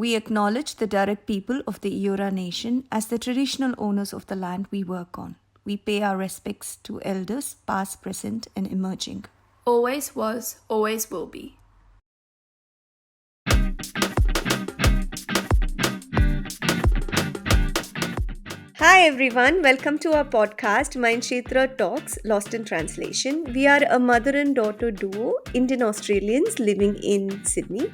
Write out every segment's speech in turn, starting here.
We acknowledge the Darug people of the Eora Nation as the traditional owners of the land we work on. We pay our respects to elders, past, present, and emerging. Always was, always will be. Hi everyone, welcome to our podcast, Mindkshetra Talks Lost in Translation. We are a mother and daughter duo, Indian Australians living in Sydney.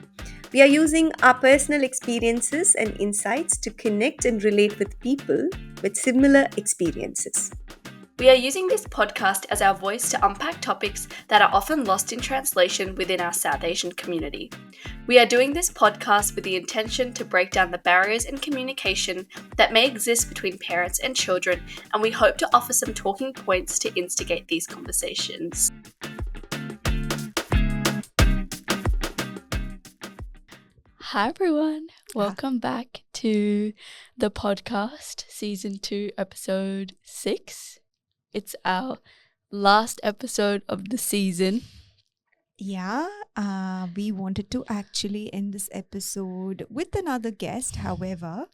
We are using our personal experiences and insights to connect and relate with people with similar experiences. We are using this podcast as our voice to unpack topics that are often lost in translation within our South Asian community. We are doing this podcast with the intention to break down the barriers in communication that may exist between parents and children, and we hope to offer some talking points to instigate these conversations. Hi everyone, welcome back to the podcast, Season 2, Episode 6. It's our last episode of the season. Yeah, we wanted to actually end this episode with another guest. However,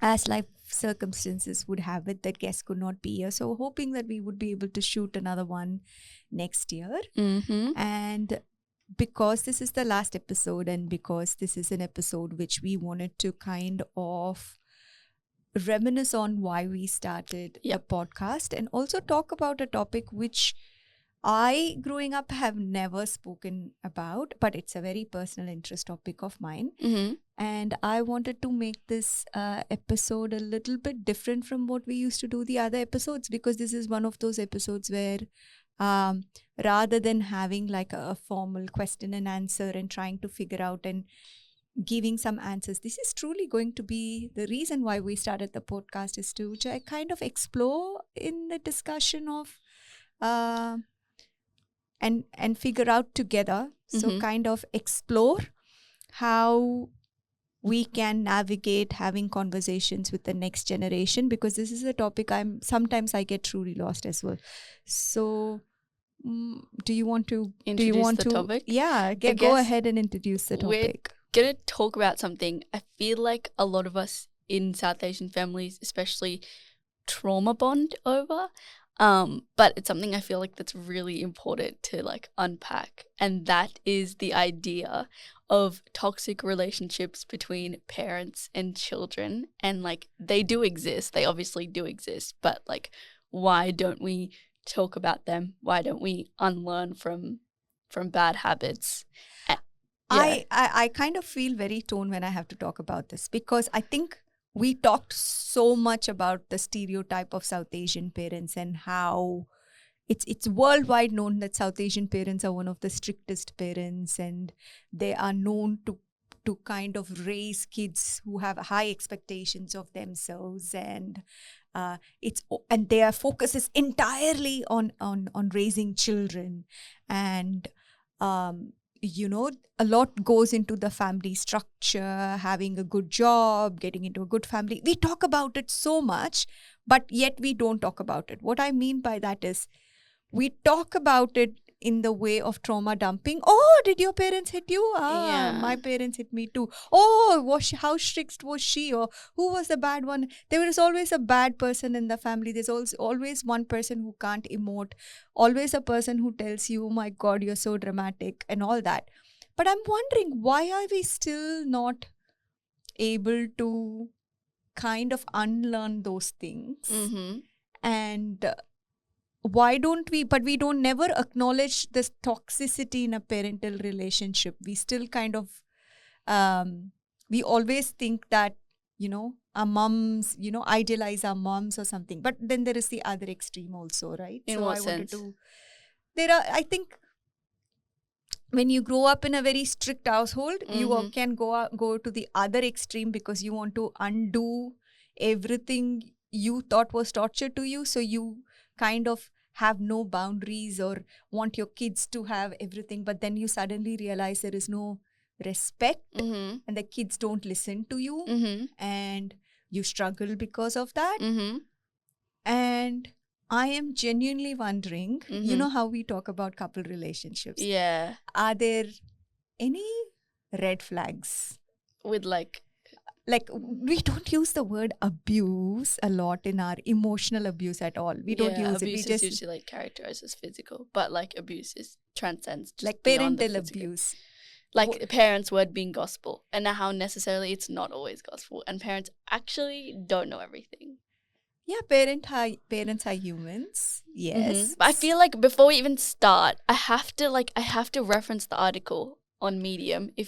as life circumstances would have it, that guest could not be here. So hoping that we would be able to shoot another one next year. Mm-hmm. And because this is the last episode and because this is an episode which we wanted to kind of reminisce on why we started the podcast and also talk about a topic which I, growing up, have never spoken about, but it's a very personal interest topic of mine. Mm-hmm. And I wanted to make this episode a little bit different from what we used to do the other episodes, because this is one of those episodes where rather than having like a formal question and answer and trying to figure out and giving some answers, this is truly going to be the reason why we started the podcast, is to kind of explore in the discussion of and figure out together. So kind of explore how we can navigate having conversations with the next generation, because this is a topic sometimes I get truly lost as well. So do you want to introduce the topic? Yeah, go ahead and introduce the topic. We're going to talk about something I feel like a lot of us in South Asian families especially trauma bond over. But it's something I feel like that's really important to like unpack, and that is the idea of toxic relationships between parents and children. And like, they do exist, they obviously do exist, but like, why don't we talk about them? Why don't we unlearn from bad habits? I kind of feel very torn when I have to talk about this, because I think we talked so much about the stereotype of South Asian parents and how it's worldwide known that South Asian parents are one of the strictest parents, and they are known to kind of raise kids who have high expectations of themselves, and their focus is entirely on raising children, and a lot goes into the family structure, having a good job, getting into a good family. We talk about it so much, but yet we don't talk about it. What I mean by that is, we talk about it in the way of trauma dumping. Oh, did your parents hit you? My parents hit me too. Oh, how strict was she? Or who was the bad one? There is always a bad person in the family. There's also always one person who can't emote. Always a person who tells you, oh my God, you're so dramatic and all that. But I'm wondering, why are we still not able to kind of unlearn those things? Mm-hmm. And why don't we, but we don't never acknowledge this toxicity in a parental relationship. We still kind of, we always think that, our moms, idealize our moms or something. But then there is the other extreme also, right? In what sense? I think, when you grow up in a very strict household, you can go to the other extreme, because you want to undo everything you thought was torture to you. So you kind of have no boundaries or want your kids to have everything, but then you suddenly realize there is no respect and the kids don't listen to you and you struggle because of that. And I am genuinely wondering, you know how we talk about couple relationships? Yeah. Are there any red flags with like we don't use the word abuse a lot in our emotional abuse at all. We don't use it. Abuse We is just usually like characterized as physical, but like abuse is transcends just like beyond the parental physical. abuse. Like parents' word being gospel, and how necessarily it's not always gospel, and parents actually don't know everything. Yeah, parents are humans. Yes. But I feel like before we even start, I have to reference the article on Medium. I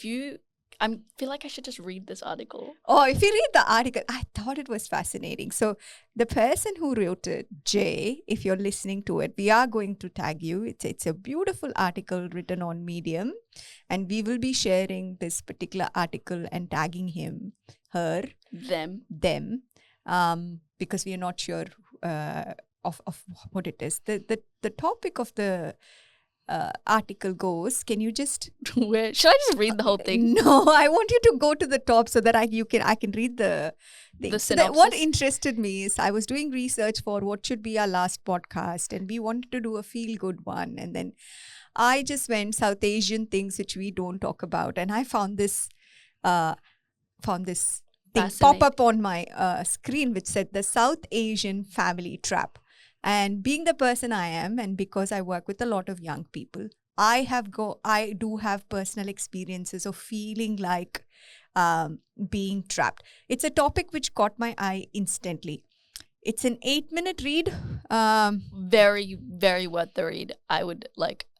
feel like I should just read this article. Oh, if you read the article, I thought it was fascinating. So the person who wrote it, Jay, if you're listening to it, we are going to tag you. It's a beautiful article written on Medium, and we will be sharing this particular article and tagging him, her, them, because we are not sure of what it is. The topic of the article goes. Can you just Where should I just read the whole thing? No, I want you to go to the top so that I can read the thing. The So that synopsis? what interested me is I was doing research for what should be our last podcast, and we wanted to do a feel good one, and then I just went South Asian things which we don't talk about, and I found this thing pop up on my screen which said the South Asian family trap. And being the person I am, and because I work with a lot of young people, I do have personal experiences of feeling like being trapped. It's a topic which caught my eye instantly. It's an 8-minute read. Very, very worth the read. I would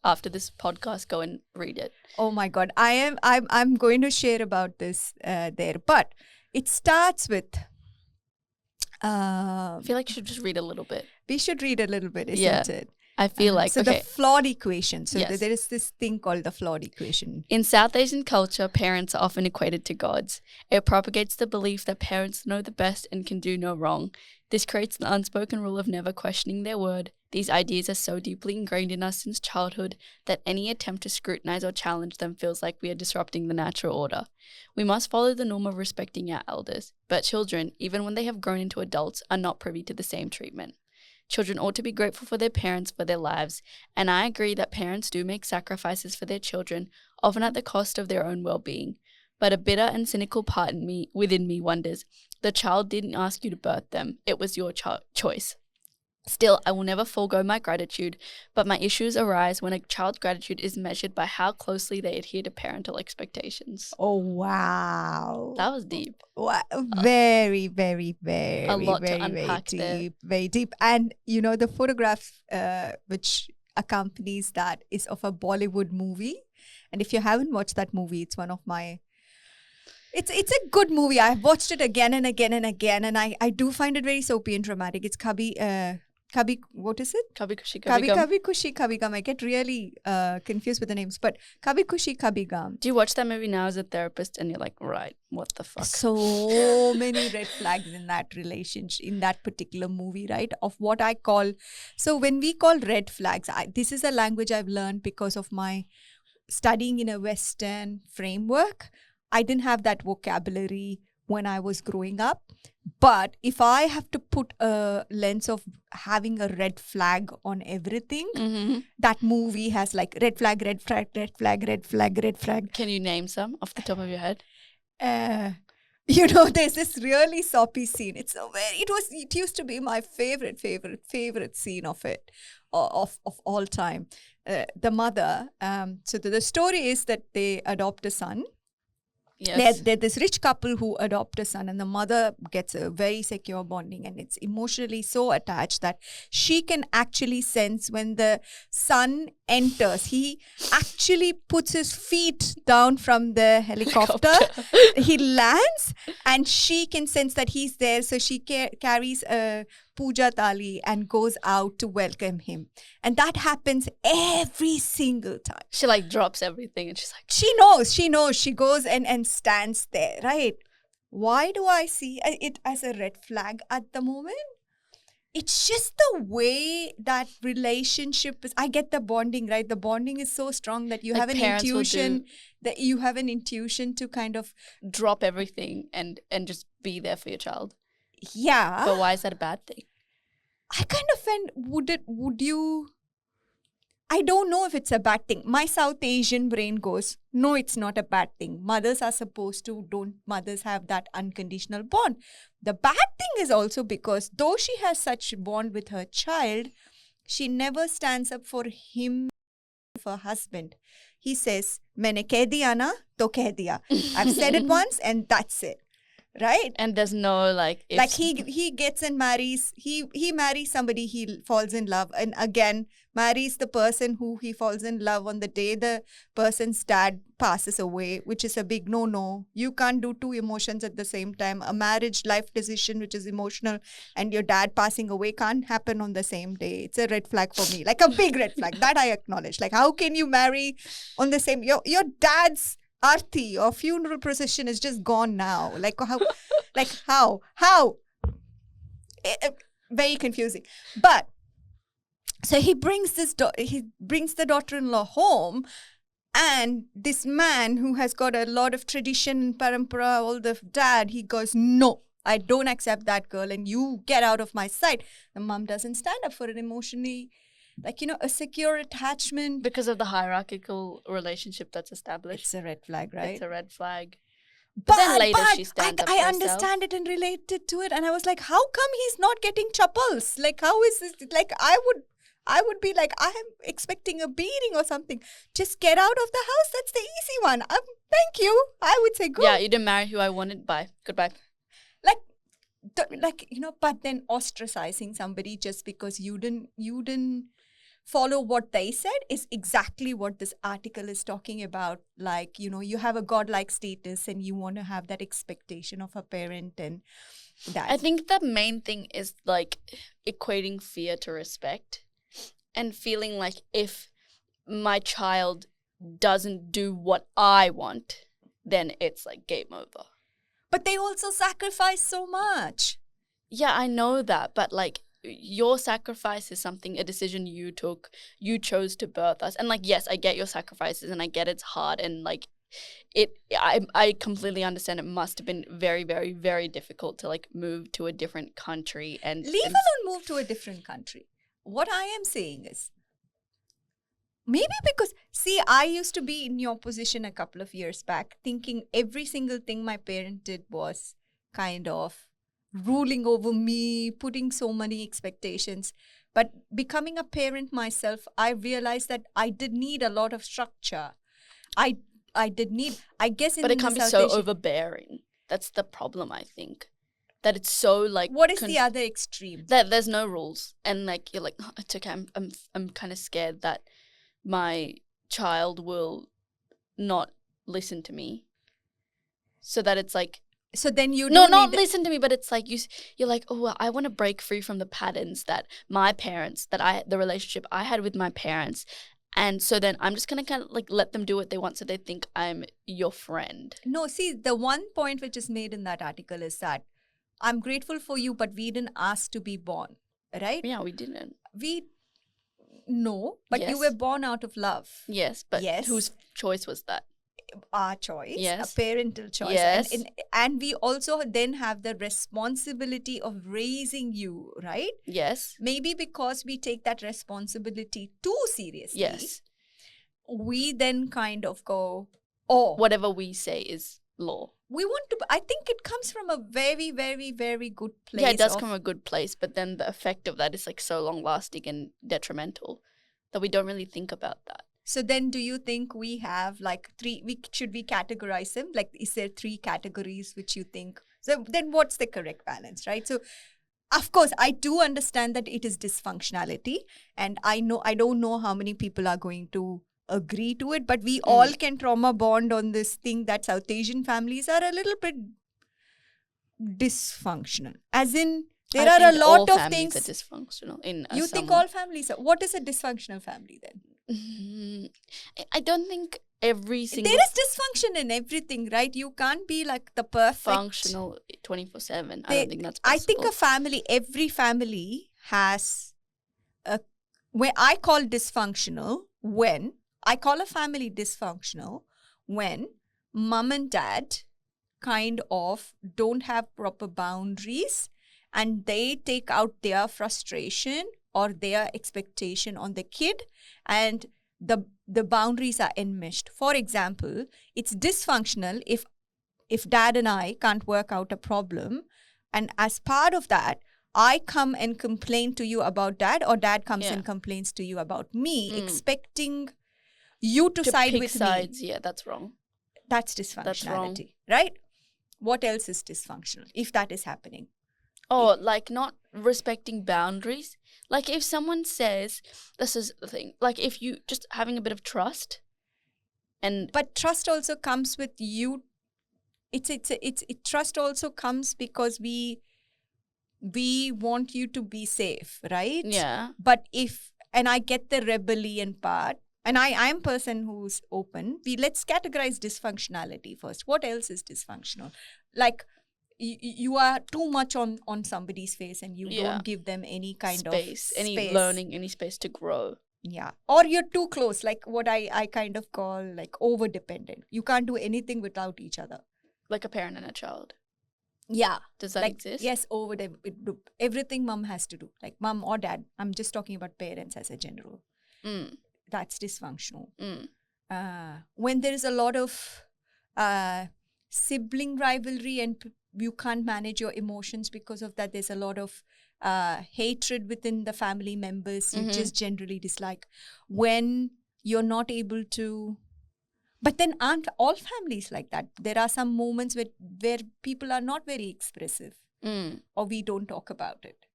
after this podcast go and read it. Oh my God, I'm going to share about this there, but it starts with. I feel like you should just read a little bit. We should read a little bit, isn't it? I feel like the flawed equation. So Yes. there is this thing called the flawed equation. In South Asian culture, parents are often equated to gods. It propagates the belief that parents know the best and can do no wrong. This creates the unspoken rule of never questioning their word. These ideas are so deeply ingrained in us since childhood that any attempt to scrutinize or challenge them feels like we are disrupting the natural order. We must follow the norm of respecting our elders, but children, even when they have grown into adults, are not privy to the same treatment. Children ought to be grateful for their parents for their lives, and I agree that parents do make sacrifices for their children, often at the cost of their own well-being. But a bitter and cynical part within me wonders, the child didn't ask you to birth them, it was your choice. Still, I will never forego my gratitude, but my issues arise when a child's gratitude is measured by how closely they adhere to parental expectations. Oh, wow. That was deep. Wow. Very, very, very, A lot to very, unpack very there. deep. Very deep. And, the photograph which accompanies that is of a Bollywood movie. And if you haven't watched that movie, it's one of my... It's a good movie. I've watched it again and again and again. And I do find it very soapy and dramatic. It's what is it? Kabhi Khushi Kabhi Gum. Kabhi Khushi Kabhi Gum. I get really confused with the names, but Kabhi Khushi Kabhi Gum. Do you watch that movie now as a therapist and you're like, right, what the fuck? So many red flags in that relationship, in that particular movie, right? Of what I call, so when we call red flags, this is a language I've learned because of my studying in a Western framework. I didn't have that vocabulary when I was growing up. But if I have to put a lens of having a red flag on everything, that movie has like red flag, red flag, red flag, red flag, red flag. Can you name some off the top of your head? There's this really soppy scene. It used to be my favorite scene of it, of all time. The mother. So the story is that they adopt a son. Yes. There's this rich couple who adopt a son, and the mother gets a very secure bonding, and it's emotionally so attached that she can actually sense when the son enters. He actually puts his feet down from the helicopter. He lands, and she can sense that he's there. So she carries a puja thali and goes out to welcome him. And that happens every single time. She drops everything and she's like, She knows. She goes and stands there, right? Why do I see it as a red flag at the moment? It's just the way that relationship is. I get the bonding, right? The bonding is so strong that you have an intuition. That you have an intuition to kind of drop everything and just be there for your child. Yeah. But why is that a bad thing? I kind of would you... I don't know if it's a bad thing. My South Asian brain goes, no, it's not a bad thing. Mothers are supposed to, don't mothers have that unconditional bond? The bad thing is also because though she has such bond with her child, she never stands up for him, for her husband. He says, "Maine keh diya na, to keh diya." I've said it once and that's it. Right? And there's no like Like he gets and marries, he marries somebody, he falls in love, and again marries the person who he falls in love on the day the person's dad passes away, which is a big no. You can't do two emotions at the same time. A marriage life decision which is emotional and your dad passing away can't happen on the same day. It's a red flag for me, like a big red flag that I acknowledge. Like, how can you marry on the same, your dad's arti or funeral procession is just gone now. Like how? Very confusing. But so he brings the daughter-in-law home, and this man who has got a lot of tradition, parampara, all the dad, he goes, no, I don't accept that girl, and you get out of my sight. The mom doesn't stand up for it emotionally. Like, a secure attachment. because of the hierarchical relationship that's established. It's a red flag, right? It's a red flag. But then later she stands up for I herself. understand it and related to it. And I was like, how come he's not getting chappals? Like, how is this? Like, I would be like, I am expecting a beating or something. Just get out of the house. That's the easy one. Thank you. I would say, go. Yeah, you didn't marry who I wanted. Bye. Goodbye. But then ostracizing somebody just because you didn't follow what they said is exactly what this article is talking about. Like, you have a godlike status and you want to have that expectation of a parent and that. I think the main thing is like equating fear to respect and feeling like if my child doesn't do what I want, then it's like game over. But they also sacrifice so much. Yeah, I know that, but like your sacrifice is a decision you took. You chose to birth us. And like, yes, I get your sacrifices and I get it's hard and like I completely understand it must have been very, very, very difficult to like move to a different country and leave alone move to a different country. What I am saying is, maybe because, see, I used to be in your position a couple of years back, thinking every single thing my parent did was kind of ruling over me, putting so many expectations. But becoming a parent myself, I realized that I did need a lot of structure. I did need, I guess, but it can't be so overbearing. That's the problem, I think. That it's so like. What is the other extreme? That there's no rules, and like you're like, oh, it's okay. I'm kind of scared that my child will not listen to me. So that it's like. So then you not listen to me, but it's like you're like, oh, well, I want to break free from the patterns that my parents, the relationship I had with my parents. And so then I'm just going to kind of like let them do what they want so they think I'm your friend. No, see, the one point which is made in that article is that I'm grateful for you, but we didn't ask to be born, right? Yeah, we didn't. No, but yes. You were born out of love. Yes, but whose choice was that? Our choice, yes. A parental choice. Yes. And we also then have the responsibility of raising you, right? Yes. Maybe because we take that responsibility too seriously. Yes. We then kind of go, oh. Whatever we say is law. We want to, I think it comes from a very, very, very good place. Yeah, it does come from a good place, but then the effect of that is like so long lasting and detrimental that we don't really think about that. So then do you think we have like should we categorize them? Like, is there 3 categories which you think? So then what's the correct balance, right? So of course, I do understand that it is dysfunctionality. And I don't know how many people are going to agree to it, but we all can trauma bond on this thing that South Asian families are a little bit dysfunctional. As in, there are a lot of things. Are dysfunctional in you think all families are? What is a dysfunctional family then? I don't think every single. There is dysfunction in everything, right? You can't be like the perfect functional 24/7. I don't think that's possible. I think every family has where I call dysfunctional when I call a family dysfunctional when mom and dad kind of don't have proper boundaries and they take out their frustration or their expectation on the kid, and the boundaries are enmeshed. For example, it's dysfunctional if dad and I can't work out a problem, and as part of that, I come and complain to you about dad, or dad comes Yeah. and complains to you about me, expecting you to side pick with sides, me. yeah, that's wrong. That's That's wrong. dysfunctionality, right? What else is dysfunctional if that is happening? Or like not respecting boundaries. Like if someone says, this is the thing, like if you just having a bit of trust and But trust also comes with you. Trust also comes because we want you to be safe, right? yeah. But and I get the rebellion part, and I'm a person who's open. Let's categorize dysfunctionality first. What else is dysfunctional? Like you are too much on somebody's face, and you Yeah. don't give them any kind space, of any space. learning, any space to grow. Yeah. Or you're too close, like what I kind of call like over dependent. You can't do anything without each other. Like a parent and a child. Yeah. Does that like, exist? Yes, everything mom has to do, like mom or dad. I'm just talking about parents as a general. Mm. That's dysfunctional. Mm. When there is a lot of sibling rivalry and you can't manage your emotions because of that, there's a lot of hatred within the family members you just generally dislike. When you're not able to, but then aren't all families like that? There are some moments where people are not very expressive, or we don't talk about it.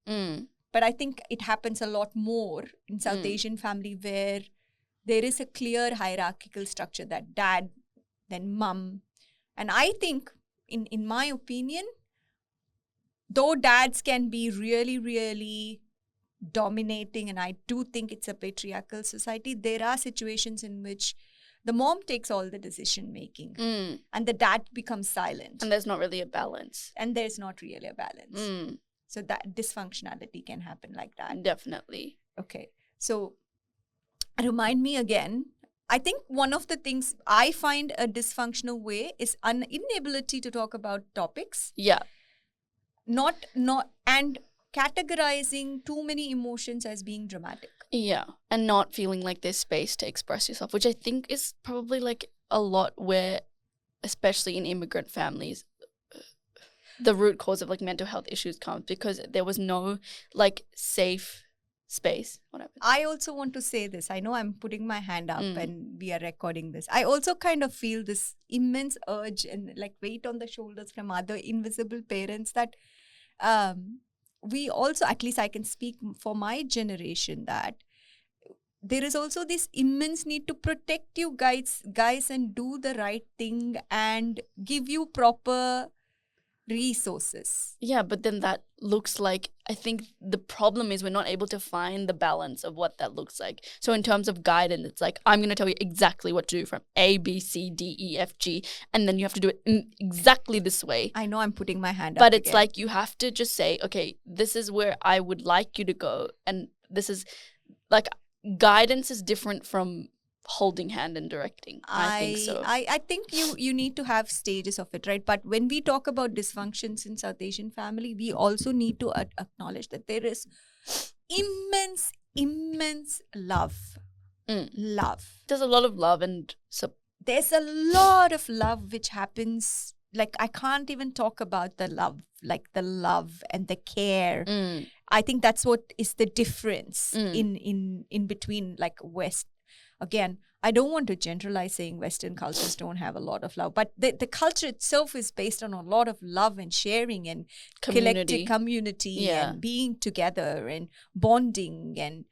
But I think it happens a lot more in South Asian family, where there is a clear hierarchical structure, that dad, then mum. And I think, in my opinion, though dads can be really, really dominating, and I do think it's a patriarchal society, there are situations in which the mom takes all the decision making and the dad becomes silent. And there's not really a balance. And there's not really a balance. So that dysfunctionality can happen like that. Definitely. Okay. So remind me again. I think one of the things I find a dysfunctional way is inability to talk about topics. Yeah. And categorizing too many emotions as being dramatic. Yeah. And not feeling like there's space to express yourself, which I think is probably like a lot where, especially in immigrant families, the root cause of like mental health issues comes because there was no like safe space, whatever. I also want to say this. I know I'm putting my hand up and we are recording this. I also kind of feel this immense urge and like weight on the shoulders from other invisible parents that we also, at least I can speak for my generation, that there is also this immense need to protect you guys and do the right thing and give you proper resources. Yeah, but then that looks like, I think the problem is we're not able to find the balance of what that looks like. So in terms of guidance, it's like, I'm going to tell you exactly what to do from A, B, C, D, E, F, G, and then you have to do it in exactly this way. I know I'm putting my hand up. But it's like you have to just say, okay, this is where I would like you to go. And this is like, guidance is different from holding hand and directing. I think so. I think you need to have stages of it, right? But when we talk about dysfunctions in South Asian family, we also need to acknowledge that there is immense love. Love. There's a lot of love and there's a lot of love which happens. Like, I can't even talk about the love, like the love and the care. I think that's what is the difference in between, like, West. Again, I don't want to generalize saying Western cultures don't have a lot of love, but the culture itself is based on a lot of love and sharing and collective community and being together and bonding and,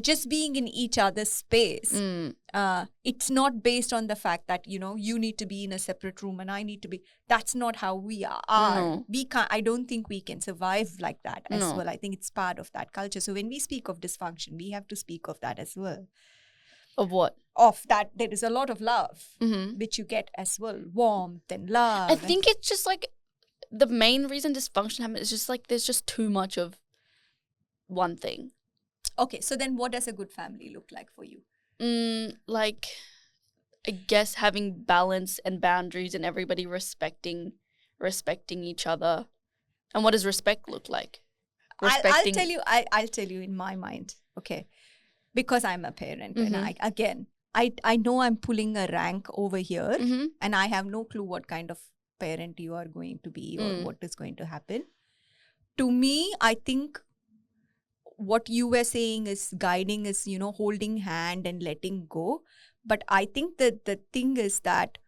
just being in each other's space. It's not based on the fact that, you need to be in a separate room and I need to be. That's not how we are. No. We can't. I don't think we can survive like that as well. I think it's part of that culture. So when we speak of dysfunction, we have to speak of that as well. Of what? Of that, there is a lot of love, which you get as well. Warmth and love. I think it's just like the main reason dysfunction happens is just like there's just too much of one thing. Okay, so then what does a good family look like for you? Like, I guess having balance and boundaries and everybody respecting each other. And what does respect look like? respecting. I'll tell you in my mind, okay, because I'm a parent and Mm-hmm. I know I'm pulling a rank over here Mm-hmm. and I have no clue what kind of parent you are going to be or what is going to happen. To me, I think what you were saying is guiding is, holding hand and letting go. But I think that the thing is that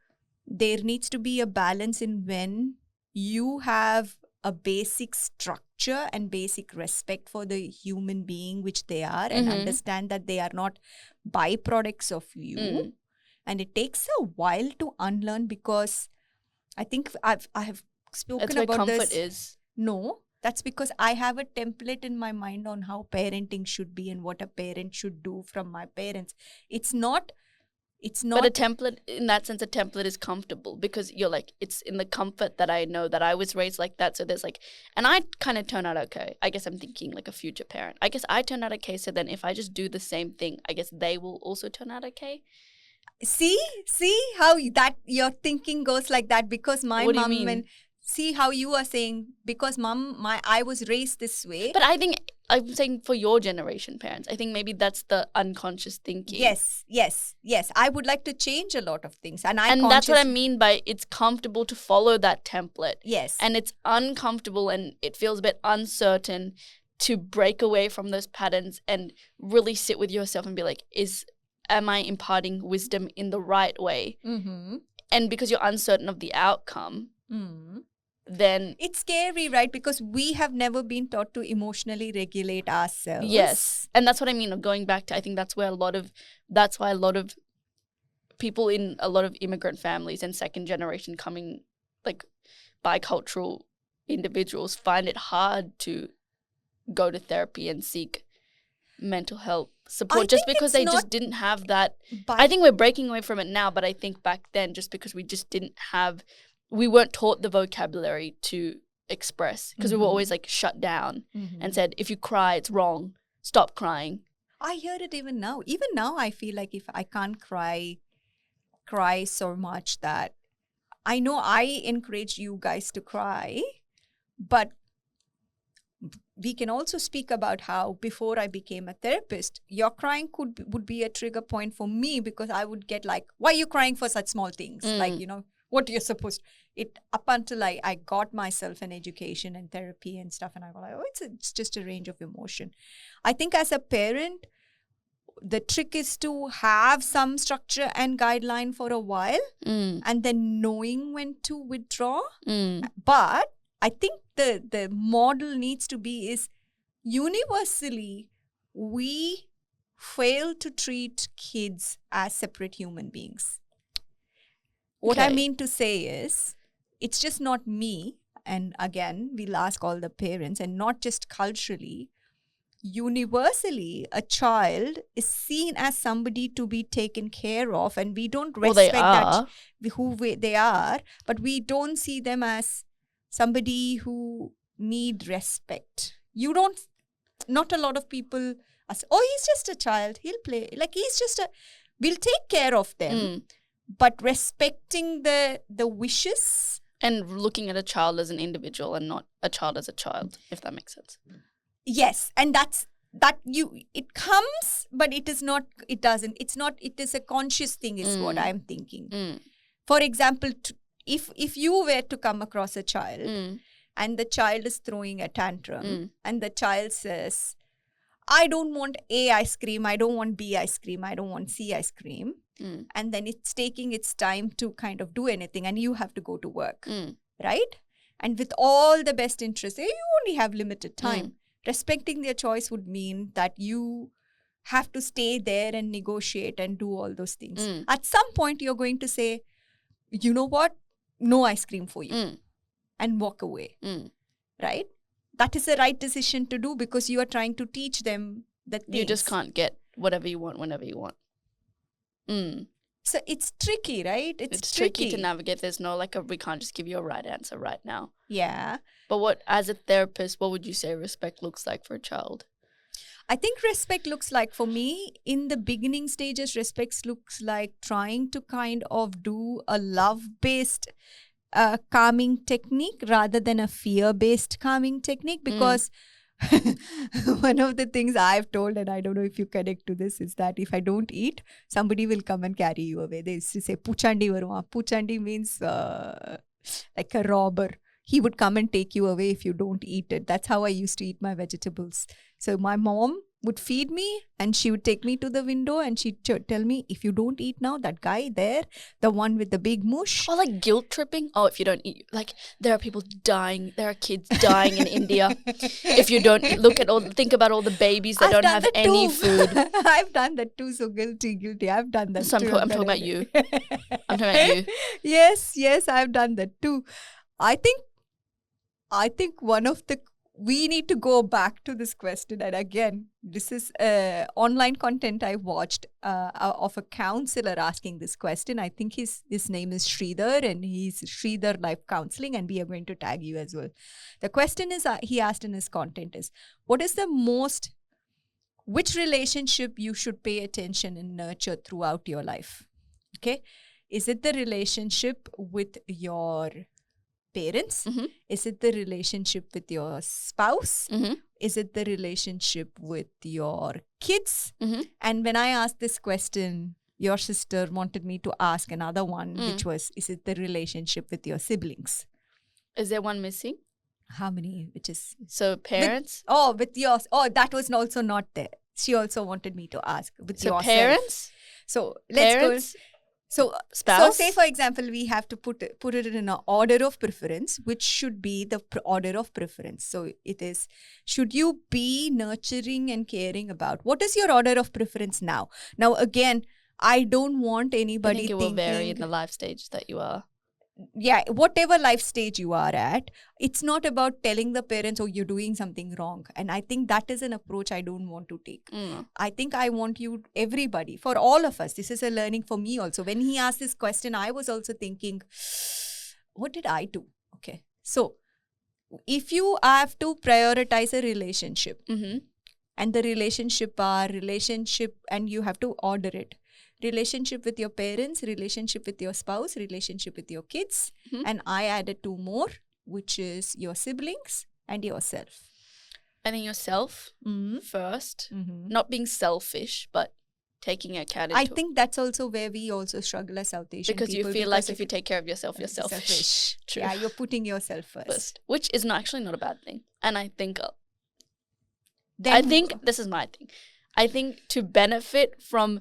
there needs to be a balance in when you have a basic structure and basic respect for the human being which they are and Mm-hmm. understand that they are not byproducts of you. Mm. And it takes a while to unlearn, because I think I have That's spoken where about comfort this. is. No, that's because I have a template in my mind on how parenting should be and what a parent should do from my parents. It's not But a template, in that sense, a template is comfortable because you're like, it's in the comfort that I know that I was raised like that. So there's like, and I kind of turn out okay. I guess I'm thinking like a future parent. I guess I turn out okay. So then if I just do the same thing, I guess they will also turn out okay. see how that your thinking goes like that, because my What do you mom mean? and see how you are saying, because I was raised this way. But I think I'm saying for your generation parents, I think maybe that's the unconscious thinking. Yes, I would like to change a lot of things, and that's what I mean by it's comfortable to follow that template. Yes. And it's uncomfortable and it feels a bit uncertain to break away from those patterns and really sit with yourself and be like, am I imparting wisdom in the right way? Mm-hmm. And because you're uncertain of the outcome, then it's scary, right? Because we have never been taught to emotionally regulate ourselves. yes. And that's what I mean of going back to, I think that's why a lot of people in a lot of immigrant families and second generation coming, like bicultural individuals, find it hard to go to therapy and seek mental health support just because they just didn't have that. I think we're breaking away from it now, but I think back then, just because we weren't taught the vocabulary to express, because we were always like shut down and said, if you cry, it's wrong. Stop crying. I hear it even now. Even now, I feel like if I can't cry so much that I know I encourage you guys to cry, but we can also speak about how before I became a therapist, your crying would be a trigger point for me, because I would get like, why are you crying for such small things? Like, what you're supposed it up until I got myself an education and therapy and stuff, and I was like, oh, it's just a range of emotion. I think as a parent, the trick is to have some structure and guideline for a while and then knowing when to withdraw. But I think the model needs to be is universally we fail to treat kids as separate human beings. What I mean to say is, it's just not me. And again, we'll ask all the parents, and not just culturally. Universally, a child is seen as somebody to be taken care of, and we don't respect they are, but we don't see them as somebody who need respect. Not a lot of people are, oh, he's just a child, he'll play, like we'll take care of them. But respecting the wishes and looking at a child as an individual and not a child as a child, if that makes sense. Yes, and it comes, but it is not. It doesn't. It's not. It is a conscious thing. Is what I'm thinking. For example, if you were to come across a child and the child is throwing a tantrum and the child says, I don't want A ice cream, I don't want B ice cream, I don't want C ice cream. And then it's taking its time to kind of do anything, and you have to go to work, right? And with all the best interests, you only have limited time. Respecting their choice would mean that you have to stay there and negotiate and do all those things. At some point, you're going to say, you know what? No ice cream for you. And walk away, right? That is the right decision to do, because you are trying to teach them that you just can't get whatever you want whenever you want. So it's tricky, right? It's tricky to navigate. There's no we can't just give you a right answer right now. Yeah. But as a therapist, what would you say respect looks like for a child? I think respect looks like, for me, in the beginning stages, respect looks like trying to kind of do a love-based calming technique rather than a fear-based calming technique, because one of the things I've told, and I don't know if you connect to this, is that if I don't eat, somebody will come and carry you away. They used to say, Puchandi varuma. Puchandi means like a robber. He would come and take you away if you don't eat it. That's how I used to eat my vegetables. So my mom would feed me and she would take me to the window and she'd tell me, if you don't eat now, that guy there, the one with the big mush. Or like guilt tripping. Oh, if you don't eat, like there are people dying. There are kids dying in India. If you don't think about all the babies that I've don't done have that any too. food. I've done that too. So guilty. I've done that So too. I'm talking about you. I'm talking about you. Yes, I've done that too. I think we need to go back to this question. And again, this is online content I watched of a counselor asking this question. I think his name is Sridhar and he's Sridhar Life Counseling, and we are going to tag you as well. The question is he asked in his content is, which relationship you should pay attention and nurture throughout your life? Okay. Is it the relationship with your parents? Mm-hmm. Is it the relationship with your spouse? Mm-hmm. Is it the relationship with your kids? Mm-hmm. And when I asked this question, your sister wanted me to ask another one, which was, is it the relationship with your siblings? Is there one missing? How many? Which is So parents? with yours. Oh, that was also not there. She also wanted me to ask with So yourself. parents? So let's Parents? go. So Spouse? say for example, we have to put it in an order of preference, which should be the order of preference. So it is, should you be nurturing and caring about? What is your order of preference now? Now again, I don't want anybody I think it will vary in the life stage that you are. Yeah, whatever life stage you are at, it's not about telling the parents, oh, you're doing something wrong. And I think that is an approach I don't want to take. I think I want everybody, for all of us, this is a learning for me also. When he asked this question, I was also thinking, what did I do? Okay. So if you have to prioritize a relationship, and the relationship and you have to order it. Relationship with your parents, relationship with your spouse, relationship with your kids. And I added 2 more, which is your siblings and yourself. I think yourself first, not being selfish, but taking account. I think that's also where we also struggle as South Asian people. Because you feel like if you take care of yourself, you're selfish. True. Yeah, you're putting yourself first. Which is actually not a bad thing. And I think, this is my thing. I think to benefit from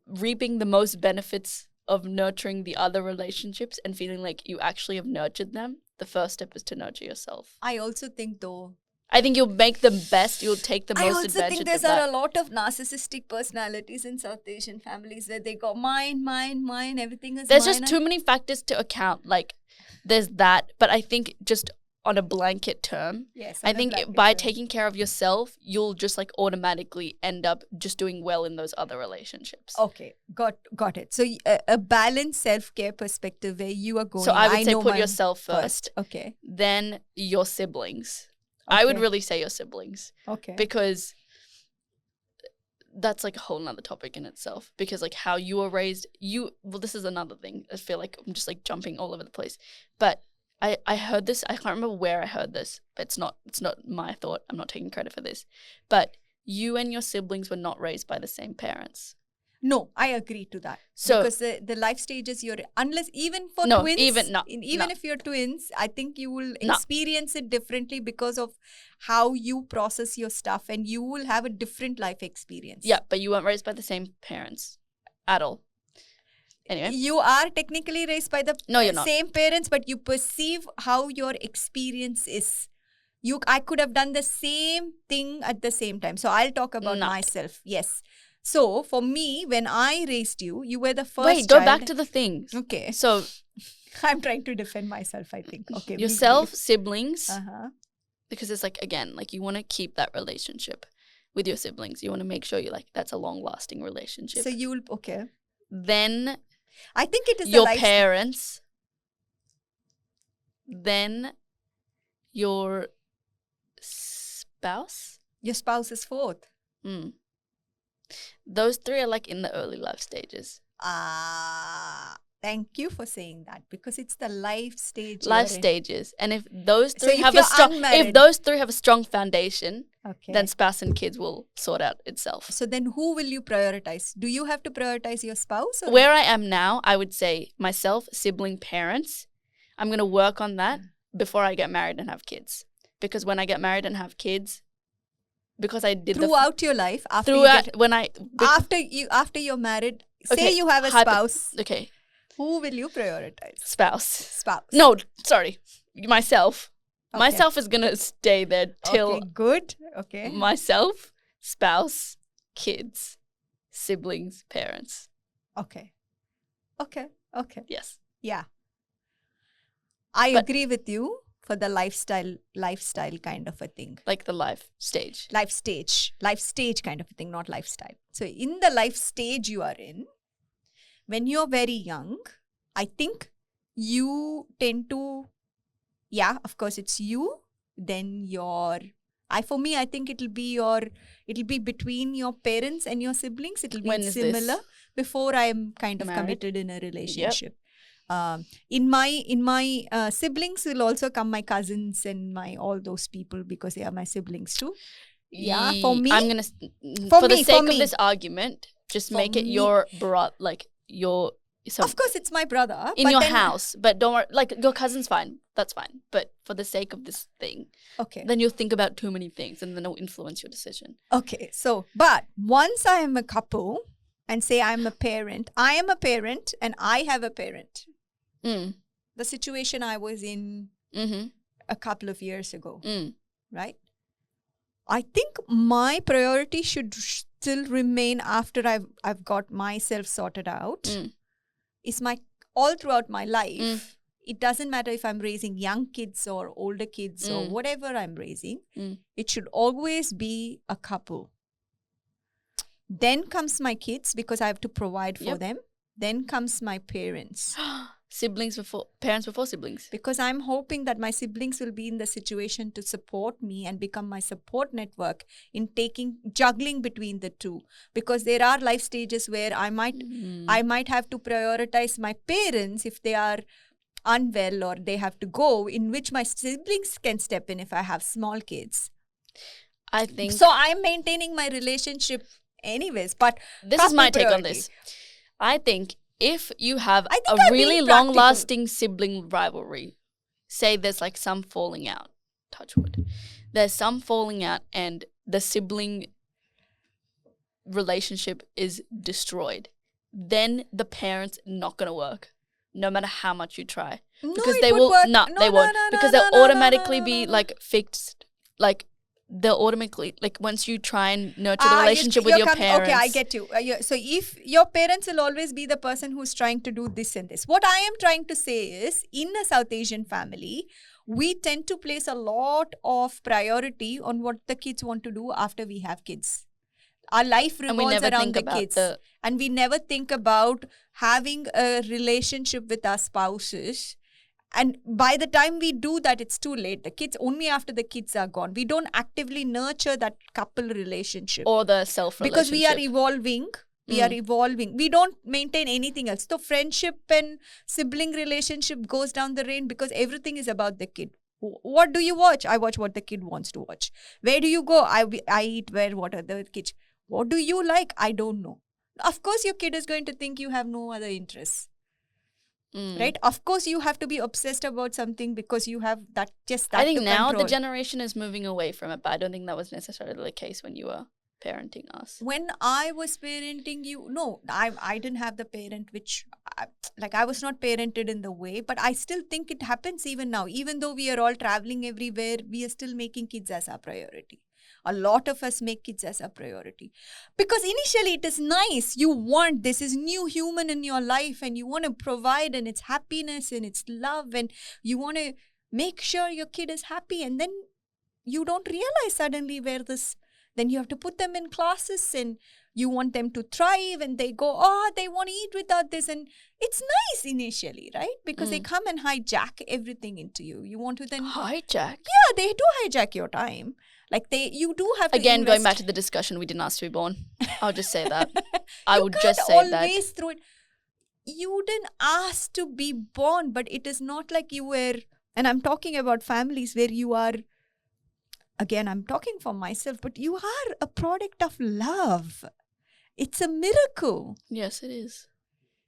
reaping the most benefits of nurturing the other relationships and feeling like you actually have nurtured them, the first step is to nurture yourself. I also think though, I think you'll make them best, you'll take the most advantage of that. I also think there are a lot of narcissistic personalities in South Asian families where they go, mine, everything is There's mine. just too many factors to account. Like, there's that, but I think just on a blanket term, I think by taking care of yourself, you'll just like automatically end up just doing well in those other relationships. Okay, got it. So a balanced self-care perspective where you are going. So I would say put yourself first. Okay. Then your siblings. Okay. I would really say your siblings. Okay. Because that's like a whole nother topic in itself. Because like how you were raised, this is another thing. I feel like I'm just like jumping all over the place. But I heard this, I can't remember where I heard this, but it's not my thought. I'm not taking credit for this. But you and your siblings were not raised by the same parents. No, I agree to that. So, because the life stages unless even for twins, even if you're twins, I think you will experience it differently because of how you process your stuff, and you will have a different life experience. Yeah, but you weren't raised by the same parents at all. Anyway. You are technically raised by the same parents, but you perceive how your experience is. I could have done the same thing at the same time. So I'll talk about myself. Yes. So for me, when I raised you, you were the first Wait, go back to the things. Okay. So I'm trying to defend myself, I think. Okay. Yourself, siblings. Because it's like, again, like you want to keep that relationship with your siblings. You want to make sure that's a long-lasting relationship. So you will, okay. Then I think it is your parents. Then your spouse. Your spouse is fourth. Those 3 are like in the early life stages. Thank you for saying that, because it's the life stage. Life you're in. stages. And if those So three if have you're a strong if unmarried- those three have a strong foundation, Okay. then spouse and kids will sort out itself. So then who will you prioritize? Do you have to prioritize your spouse? Or Where I am now, I would say myself, sibling, parents. I'm going to work on that before I get married and have kids. Because when I get married and have kids, because I did throughout your life, after throughout you get, when I after you're married, say Okay, you have a spouse, okay, who will you prioritize? spouse. Spouse. No, sorry, myself. Okay. Myself is gonna stay there till Okay, good. Okay. myself, spouse, kids, siblings, parents. Okay. Okay. Okay. Yes. Yeah. I But- agree with you for the lifestyle kind of a thing. Like the life stage. Life stage kind of a thing, not lifestyle. So in the life stage you are in, when you're very young, I think you tend to, yeah, of course it's you, then for me, I think it'll be between your parents and your siblings. It'll be When is similar this? before I am kind of Married? committed in a relationship. In my siblings will also come my cousins and all those people, because they are my siblings too. Yeah, for me, I'm gonna for for the me, sake for of me. this argument, just For make it me. your your Of course, it's my brother. in but your then- house, but don't worry. Like your cousin's fine, that's fine. But for the sake of this thing, Okay. then you'll think about too many things, and then it'll influence your decision. Okay. So, but once I am a couple and say I'm a parent, I am a parent and I have a parent. Mm. The situation I was in Mm-hmm. a couple of years ago, Mm. right? I think my priority should still remain after I've got myself sorted out. Mm. Is all throughout my life. Mm. It doesn't matter if I'm raising young kids or older kids or Mm. whatever I'm raising. Mm. It should always be a couple. Then comes my kids, because I have to provide for Yep. them. Then comes my parents, Parents before siblings. because I'm hoping that my siblings will be in the situation to support me and become my support network in juggling between the two. Because there are life stages where I might have to prioritize my parents if they are unwell or they have to go, in which my siblings can step in if I have small kids. I think So I'm maintaining my relationship anyways, but this is my couple take on priority. this. I think if you have I think a I'm being really practical. long-lasting sibling rivalry, say there's like some falling out, touch wood, there's some falling out and the sibling relationship is destroyed, then the parents not going to work, no matter how much you try. No, Because it they would will, work. no, they won't. Because they'll automatically be like fixed, like they'll automatically, like once you try and nurture the relationship with your parents. Okay, I get you. So if your parents will always be the person who's trying to do this and this. What I am trying to say is, in a South Asian family, we tend to place a lot of priority on what the kids want to do after we have kids. Our life And we revolves never around think the about kids. the- And we never think about having a relationship with our spouses. And by the time we do that, it's too late. The kids, only after the kids are gone. We don't actively nurture that couple relationship. or the self Because we are relationship. evolving. We are evolving. We don't maintain anything else. So friendship and sibling relationship goes down the drain, because everything is about the kid. What do you watch? I watch what the kid wants to watch. Where do you go? I eat what are the kids. What do you like? I don't know. Of course, your kid is going to think you have no other interests. Right? Of course, you have to be obsessed about something because you have that I think to now the control. generation is moving away from it, but I don't think that was necessarily the case when you were parenting us. When I was parenting you, no, I didn't have the parent I was not parented in the way, but I still think it happens even now. Even though we are all traveling everywhere, we are still making kids as our priority. A lot of us make kids as a priority. Because initially it is nice. You want, this is new human in your life and you want to provide, and it's happiness and it's love, and you want to make sure your kid is happy, and then you don't realize suddenly then you have to put them in classes and you want them to thrive, and they go, they want to eat without this. And it's nice initially, right? Because they come and hijack everything into you. You want to then... Hijack? Yeah, they do hijack your time. Like you do have to Again, going back invest. to the discussion, we didn't ask to be born. I'll just say that. I You would can't just say that. always throw it. you didn't ask to be born, but it is not like you were, and I'm talking about families where you are, again, I'm talking for myself, but you are a product of love. It's a miracle Yes, it is.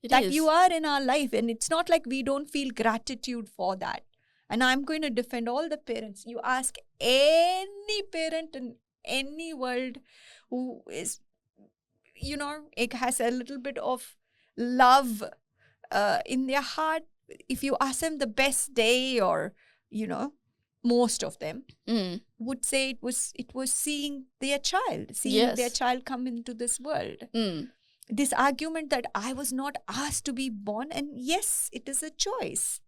It that is. you are in our life. And it's not like we don't feel gratitude for that. And I'm going to defend all the parents. You ask any parent in any world who is, it has a little bit of love in their heart. If you ask them the best day, or, most of them would say it was seeing their Yes. child come into this world. This argument that I was not asked to be born, and yes, it is a choice.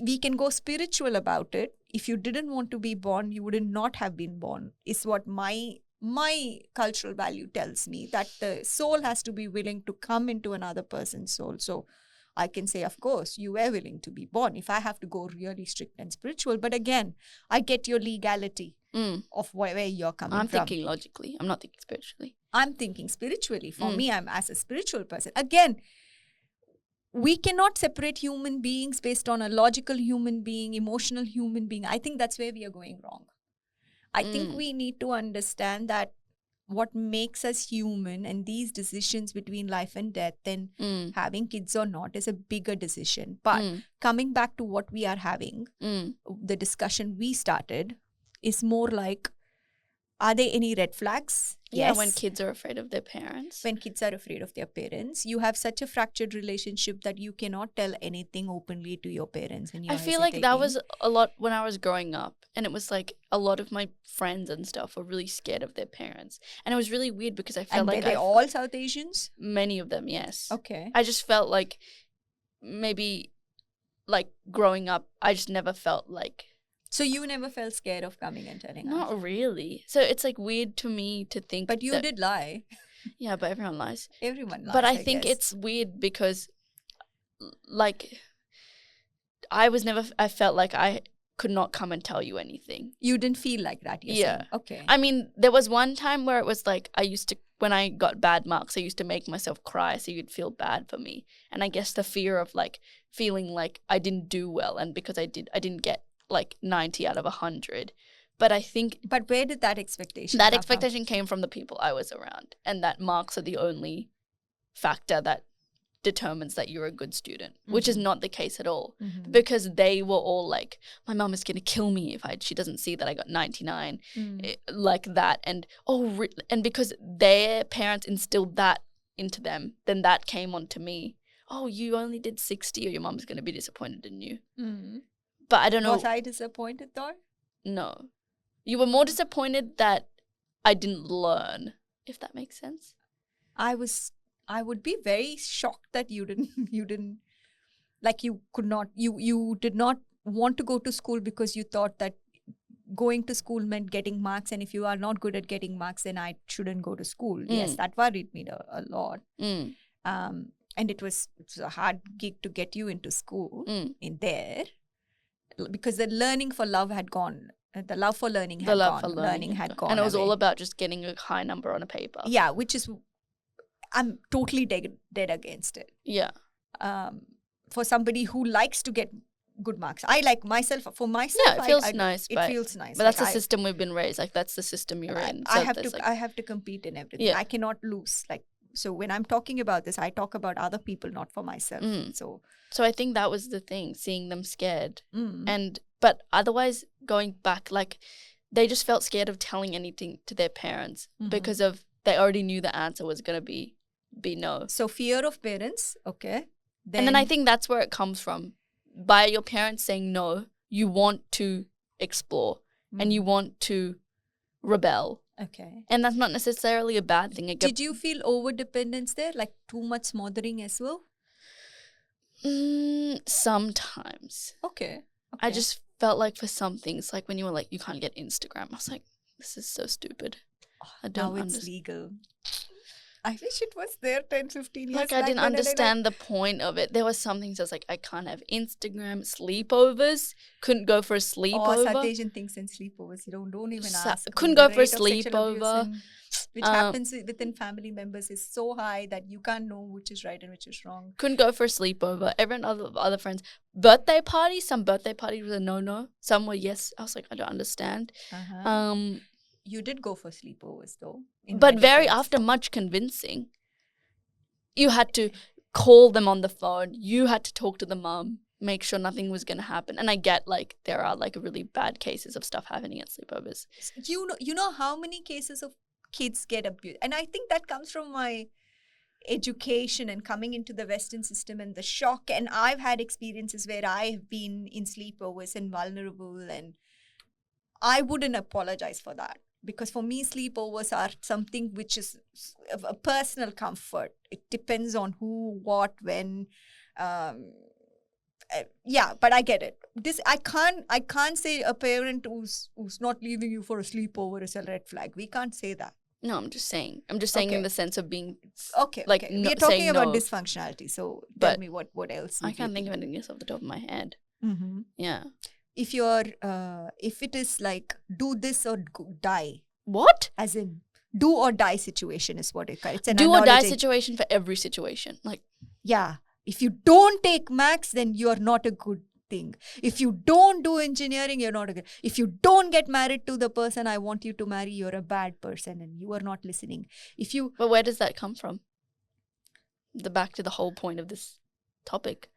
We can go spiritual about it. If you didn't want to be born, you would not have been born, is what my cultural value tells me, that the soul has to be willing to come into another person's soul. So I can say, of course, you were willing to be born, if I have to go really strict and spiritual. But again, I get your legality of where you're coming I'm from. thinking logically. I'm not thinking spiritually. I'm thinking spiritually. For me, I'm as a spiritual person. Again, we cannot separate human beings based on a logical human being, emotional human being. I think that's where we are going wrong. I think we need to understand that what makes us human, and these decisions between life and death and having kids or not, is a bigger decision. But coming back to what we are having, the discussion we started is more like, are there any red flags? Yeah, Yes. when kids are afraid of their parents. When kids are afraid of their parents, you have such a fractured relationship that you cannot tell anything openly to your parents. And I feel like that was a lot when I was growing up. And it was like a lot of my friends and stuff were really scared of their parents. And it was really weird because I felt and like were they all South Asians? Many of them, yes. Okay. I just felt like maybe like growing up, I just never felt like. So you never felt scared of coming and telling us? Not really. So it's like weird to me to think. But you did lie. Yeah, but everyone lies. Everyone lies. But I think guess. it's weird because like I felt like I could not come and tell you anything. You didn't feel like that, you're saying. Okay. I mean, there was one time where it was like when I got bad marks, I used to make myself cry so you'd feel bad for me. And I guess the fear of like feeling like I didn't do well, and because I didn't get like 90 out of 100. But I think... But where did that expectation That come expectation from? came from the people I was around, and that marks are the only factor that determines that you're a good student, which is not the case at all, because they were all like, my mom is going to kill me if she doesn't see that I got 99, like that. And and because their parents instilled that into them, then that came onto me. Oh, you only did 60, or your mom's going to be disappointed in you. But I don't know. Was I disappointed though? No. You were more disappointed that I didn't learn, if that makes sense. I would be very shocked that you didn't like you did not want to go to school because you thought that going to school meant getting marks, and if you are not good at getting marks, then I shouldn't go to school. Yes, that worried me a lot. And it was a hard gig to get you into school in there, because the learning for love had gone. The love for learning had gone. Learning had gone. And it was away. all about just getting a high number on a paper. Yeah, which is, I'm totally dead against it. Yeah. For somebody who likes to get good marks. I like myself, for myself. Yeah, it feels nice. It feels nice. But that's the system we've been raised. Like, that's the system you're in. So I have to compete in everything. Yeah. I cannot lose. Like, so when I'm talking about this, I talk about other people, not for myself. So I think that was the thing, seeing them scared. But otherwise, going back, like, they just felt scared of telling anything to their parents because they already knew the answer was going to be no. So fear of parents, okay. And then I think that's where it comes from. By your parents saying no, you want to explore and you want to rebel. Okay. And that's not necessarily a bad thing. Did you feel over-dependence there? Like too much smothering as well? Sometimes. Okay. I just felt like for some things, like when you were like, you can't get Instagram. I was like, this is so stupid. I don't Now it's legal. I wish it was there 10, 15 years Like, I back didn't when understand the point of it. There was something that's like, I can't have Instagram sleepovers. Couldn't go for a Oh, sleepover. South Asian things and sleepovers. You don't even ask. Couldn't The go for a rate of sexual abuse sleepover. which happens within family members is so high that you can't know which is right and which is wrong. Couldn't go for a sleepover. Everyone, other friends. Birthday parties. Some birthday parties were a no-no. Some were yes. I was like, I don't understand. You did go for sleepovers though. But after much convincing. You had to call them on the phone. You had to talk to the mum, make sure nothing was going to happen. And I get like there are like really bad cases of stuff happening at sleepovers. You know how many cases of kids get abused, and I think that comes from my education and coming into the Western system and the shock. And I've had experiences where I have been in sleepovers and vulnerable, and I wouldn't apologize for that. Because for me, sleepovers are something which is a personal comfort. It depends on who, what, when. Yeah, but I get it. I can't say a parent who's not leaving you for a sleepover is a red flag. We can't say that. No, I'm just saying in the sense of being okay. We're talking about dysfunctionality. So tell me what else. I can't think of anything else off the top of my head. Mm-hmm. Yeah. If it is like do this or die. What? As in do or die situation is what it call. It's an do or die situation for every situation. Like yeah. If you don't take maths, then you are not a good thing. If you don't do engineering, you're not a good. If you don't get married to the person I want you to marry, you're a bad person and you are not listening. But where does that come from? Back to the whole point of this topic.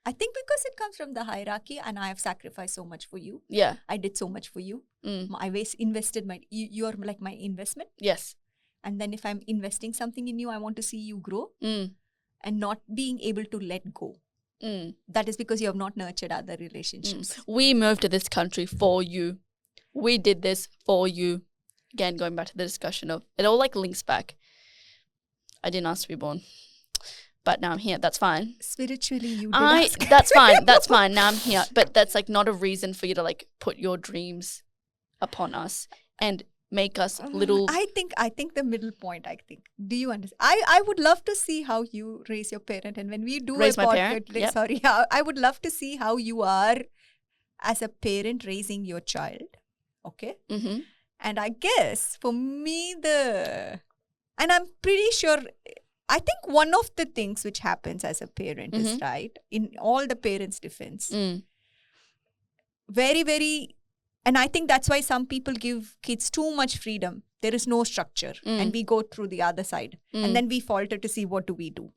I think because it comes from the hierarchy and I have sacrificed so much for you. Yeah. I did so much for you. I invested you're like my investment. Yes. And then if I'm investing something in you, I want to see you grow and not being able to let go. That is because you have not nurtured other relationships. We moved to this country for you. We did this for you. Again, going back to the discussion of it all like links back. I didn't ask to be born. But now I'm here. That's fine. Spiritually, you did ask. That's fine. That's fine. Now I'm here. But that's like not a reason for you to like put your dreams upon us and make us little. I think the middle point. Do you understand? I would love to see how you raise your parent, and when we do raise my parent. Yep. Sorry, I would love to see how you are as a parent raising your child. Okay. Mm-hmm. And I guess for me and I'm pretty sure. I think one of the things which happens as a parent is right in all the parents' defense. Very, very, and I think that's why some people give kids too much freedom. There is no structure, and we go through the other side, and then we falter to see what do we do,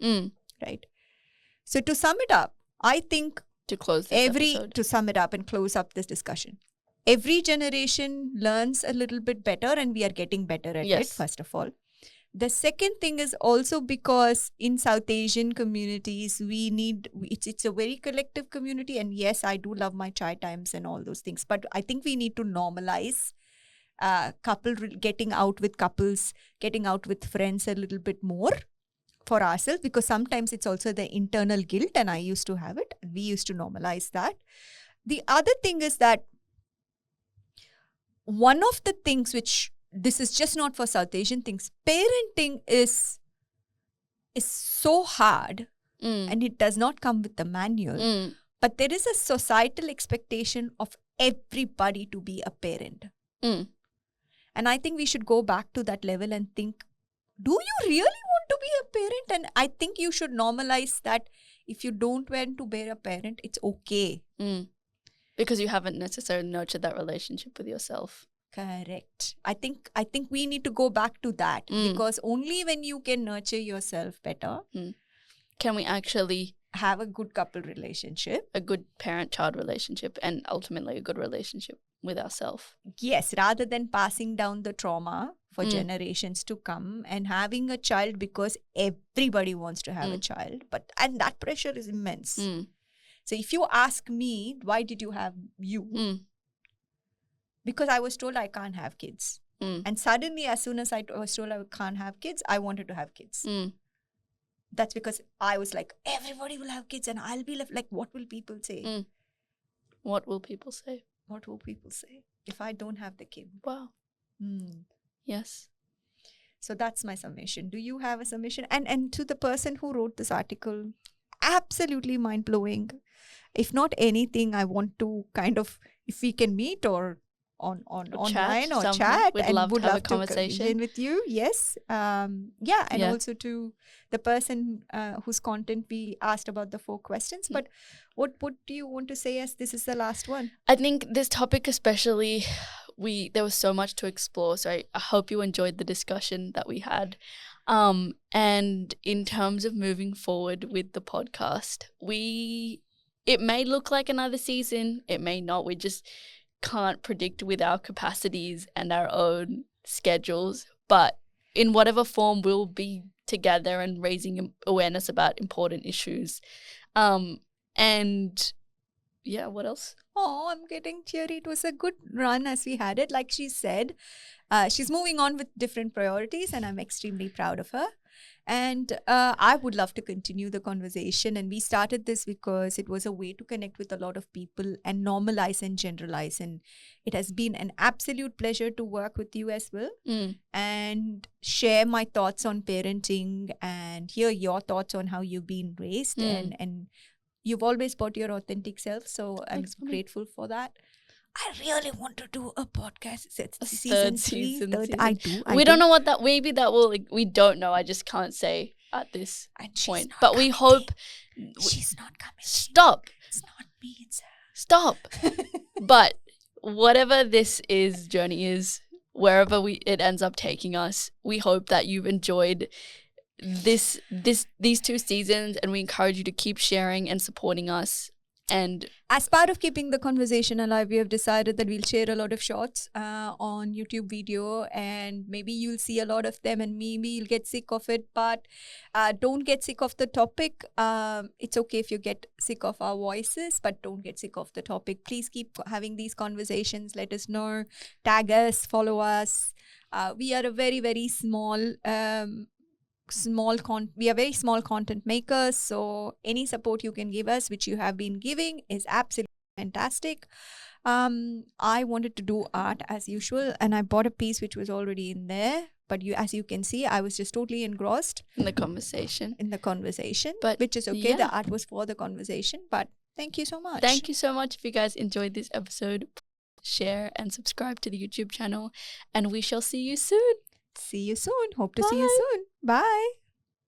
right? So to sum it up, I think to sum it up and close up this discussion, every generation learns a little bit better, and we are getting better at it. First of all. The second thing is also because in South Asian communities, it's a very collective community. And yes, I do love my chai times and all those things. But I think we need to normalize getting out with couples, getting out with friends a little bit more for ourselves. Because sometimes it's also the internal guilt. And I used to have it. And we used to normalize that. The other thing is that one of the things which... This is just not for South Asian things. Parenting is so hard and it does not come with the manual. But there is a societal expectation of everybody to be a parent. And I think we should go back to that level and think, do you really want to be a parent? And I think you should normalize that if you don't want to be a parent, it's okay. Because you haven't necessarily nurtured that relationship with yourself. Correct. I think we need to go back to that because only when you can nurture yourself better can we actually have a good couple relationship, a good parent-child relationship, and ultimately a good relationship with ourselves. Yes, rather than passing down the trauma for generations to come and having a child because everybody wants to have a child, and that pressure is immense. So if you ask me, why did you have you? Because I was told I can't have kids. And suddenly, as soon as I was told I can't have kids, I wanted to have kids. That's because I was like, everybody will have kids and I'll be left. Like, what will people say? What will people say? What will people say if I don't have the kid? Wow. Yes. So that's my submission. Do you have a submission? And to the person who wrote this article, absolutely mind blowing. If not anything, I want to kind of, if we can meet or on online or somehow. chat, We'd and love would to have love a to conversation. begin with you. Yes. Yeah, and Yeah. also to the person whose content we asked about the 4 questions. But what do you want to say as this is the last one? I think this topic especially, there was so much to explore. So I hope you enjoyed the discussion that we had. And in terms of moving forward with the podcast, it may look like another season, it may not. We just can't predict with our capacities and our own schedules. But in whatever form, we'll be together and raising awareness about important issues. And yeah, what else? Oh, I'm getting teary. It was a good run as we had it. Like she said, she's moving on with different priorities, and I'm extremely proud of her. And I would love to continue the conversation. And we started this because it was a way to connect with a lot of people and normalize and generalize. And it has been an absolute pleasure to work with you as well and share my thoughts on parenting and hear your thoughts on how you've been raised. And you've always brought your authentic self. So I'm grateful for that. I really want to do a podcast. It's season 3. Third. I do. We don't know what that, maybe that will, we don't know. I just can't say at this point. But we hope. She's not coming. Stop. It's not me. It's her. Stop. But whatever this journey is, wherever it ends up taking us, we hope that you've enjoyed these 2 seasons, and we encourage you to keep sharing and supporting us. And as part of keeping the conversation alive, we have decided that we'll share a lot of shorts on YouTube video, and maybe you'll see a lot of them, and maybe you'll get sick of it, but don't get sick of the topic. It's okay if you get sick of our voices, but don't get sick of the topic. Please keep having these conversations. Let us know, tag us, follow us. We are a very, very small we are very small content makers, so any support you can give us, which you have been giving, is absolutely fantastic. I wanted to do art as usual, and I bought a piece which was already in there, but as you can see, I was just totally engrossed in the conversation, but which is okay. The art was for the conversation. But thank you so much. If you guys enjoyed this episode, share and subscribe to the YouTube channel, and we shall see you soon. Hope to see you soon. Bye.